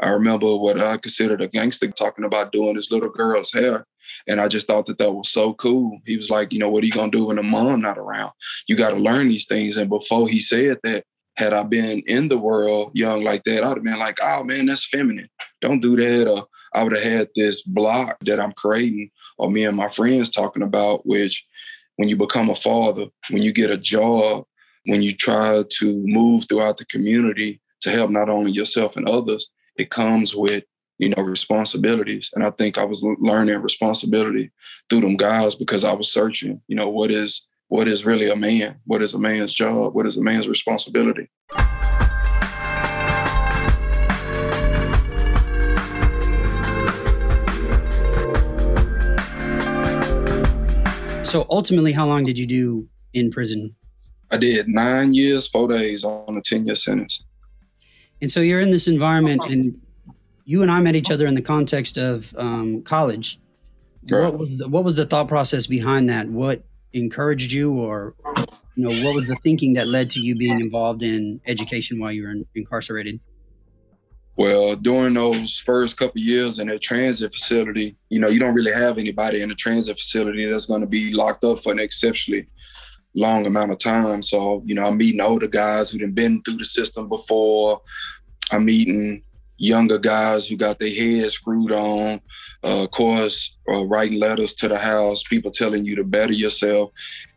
I remember what I considered a gangster talking about doing his little girl's hair. And I just thought that that was so cool. He was like, what are you going to do when the mom not around? You got to learn these things. And before he said that, had I been in the world young like that, I'd have been like, oh, man, that's feminine. Don't do that. Or I would have had this block that I'm creating, or me and my friends talking about, which when you become a father, when you get a job, when you try to move throughout the community to help not only yourself and others, it comes with, responsibilities. And I think I was learning responsibility through them guys because I was searching, what is really a man? What is a man's job? What is a man's responsibility? So ultimately, how long did you do in prison? I did 9 years, 4 days on a 10-year sentence. And so you're in this environment, and you and I met each other in the context of college. Right. What was the thought process behind that? What encouraged you, or what was the thinking that led to you being involved in education while you were incarcerated? Well, during those first couple of years in that transit facility, you don't really have anybody in the transit facility that's going to be locked up for an exceptionally long amount of time. So, I'm meeting older guys who've been through the system before. I'm meeting younger guys who got their heads screwed on, of course, writing letters to the house, people telling you to better yourself.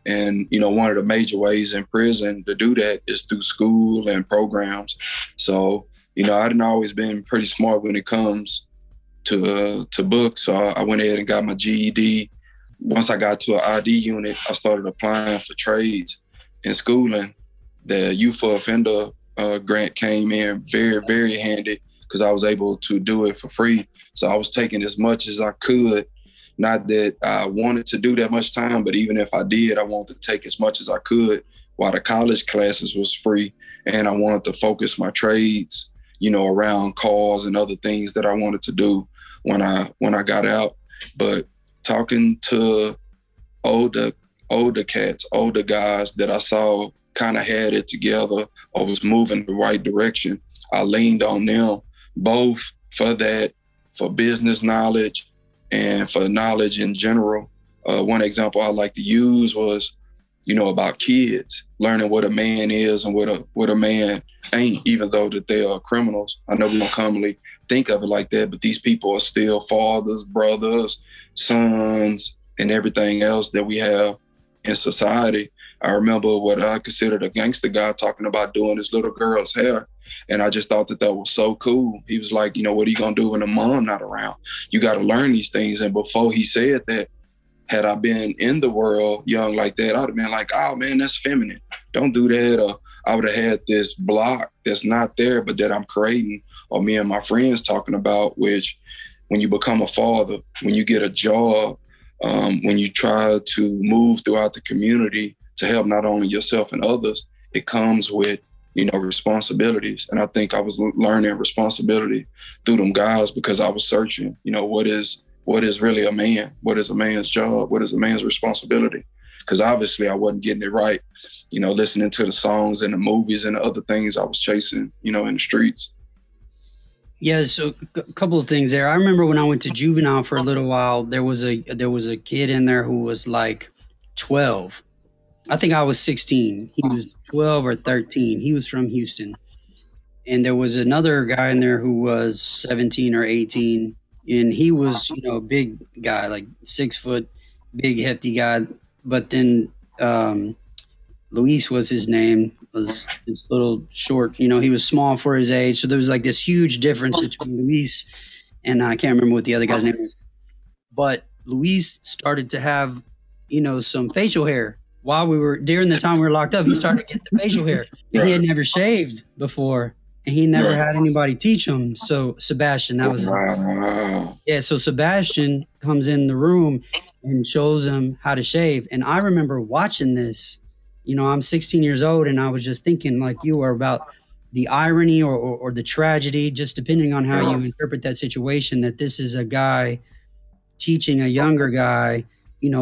And, one of the major ways in prison to do that is through school and programs. So, I hadn't always been pretty smart when it comes to books. So I went ahead and got my GED. Once I got to an ID unit, I started applying for trades in schooling. The youth offender grant came in very, very handy because I was able to do it for free. So I was taking as much as I could. Not that I wanted to do that much time, but even if I did, I wanted to take as much as I could while the college classes was free. And I wanted to focus my trades, around cars and other things that I wanted to do when I got out. But talking to older cats, older guys that I saw kind of had it together or was moving the right direction, I leaned on them both for business knowledge and for knowledge in general. One example I like to use was, about kids, learning what a man is and what a man ain't, even though that they are criminals. I know we don't commonly think of it like that, but these people are still fathers, brothers, sons, and everything else that we have in society. I remember what I considered a gangster guy talking about doing his little girl's hair. And I just thought that that was so cool. He was like, what are you going to do when the mom not around? You got to learn these things. And before he said that, had I been in the world young like that, I'd have been like, oh, man, that's feminine. Don't do that. Or I would have had this block that's not there, but that I'm creating, or me and my friends talking about, which when you become a father, when you get a job, when you try to move throughout the community to help not only yourself and others, it comes with, responsibilities. And I think I was learning responsibility through them guys because I was searching, what is really a man? What is a man's job? What is a man's responsibility? Because obviously I wasn't getting it right, listening to the songs and the movies and the other things I was chasing, in the streets. Yeah, so a couple of things there. I remember when I went to juvenile for a little while, there was a kid in there who was like 12. I think I was 16. He was 12 or 13. He was from Houston. And there was another guy in there who was 17 or 18. And he was, a big guy, like 6 foot, big, hefty guy. But then Luis was his name, was this little short, he was small for his age. So there was like this huge difference between Luis and I can't remember what the other guy's name was. But Luis started to have, some facial hair. During the time we were locked up, he started to get the facial hair. And he had never shaved before. And he never had anybody teach him. So Sebastian, that was him. Yeah, so Sebastian comes in the room and shows him how to shave. And I remember watching this. I'm 16 years old, and I was just thinking like you were about the irony or the tragedy, just depending on how you interpret that situation, that this is a guy teaching a younger guy,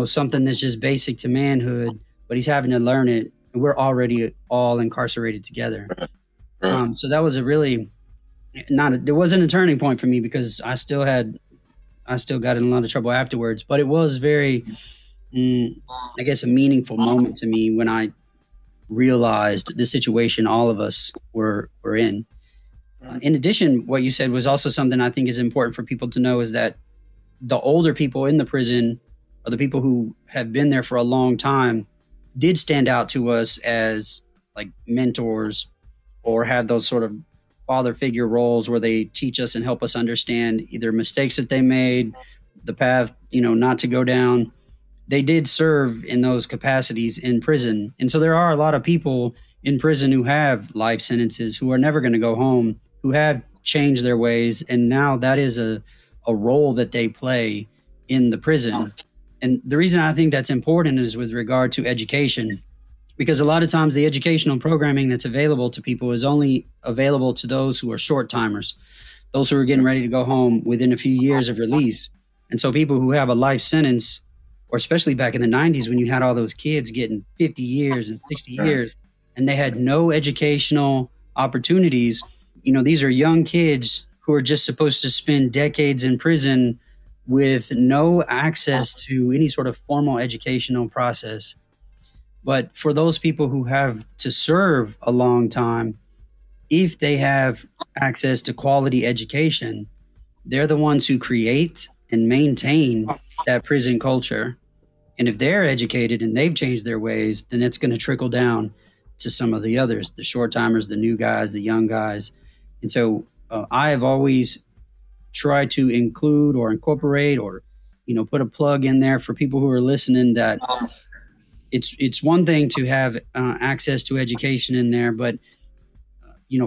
something that's just basic to manhood, but he's having to learn it. And we're already all incarcerated together. So that was a really there wasn't a turning point for me because I still got in a lot of trouble afterwards, but it was very, I guess, a meaningful moment to me when I realized the situation all of us were in. In addition, what you said was also something I think is important for people to know is that the older people in the prison or the people who have been there for a long time did stand out to us as like mentors or have those sort of father figure roles where they teach us and help us understand either mistakes that they made, the path, not to go down. They did serve in those capacities in prison. And so there are a lot of people in prison who have life sentences, who are never going to go home, who have changed their ways. And now that is a role that they play in the prison. And the reason I think that's important is with regard to education, because a lot of times the educational programming that's available to people is only available to those who are short timers, those who are getting ready to go home within a few years of release. And so people who have a life sentence, or especially back in the 90s when you had all those kids getting 50 years and 60 years, and they had no educational opportunities. These are young kids who are just supposed to spend decades in prison with no access to any sort of formal educational process. But for those people who have to serve a long time, if they have access to quality education, they're the ones who create and maintain that prison culture. And if they're educated and they've changed their ways, then it's going to trickle down to some of the others, the short timers, the new guys, the young guys. And so I have always tried to include or incorporate or, put a plug in there for people who are listening that it's one thing to have access to education in there, but,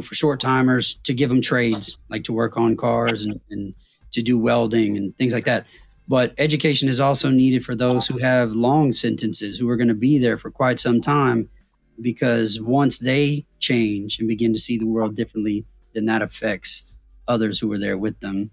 for short timers to give them trades, like to work on cars and to do welding and things like that. But education is also needed for those who have long sentences, who are going to be there for quite some time, because once they change and begin to see the world differently, then that affects others who are there with them.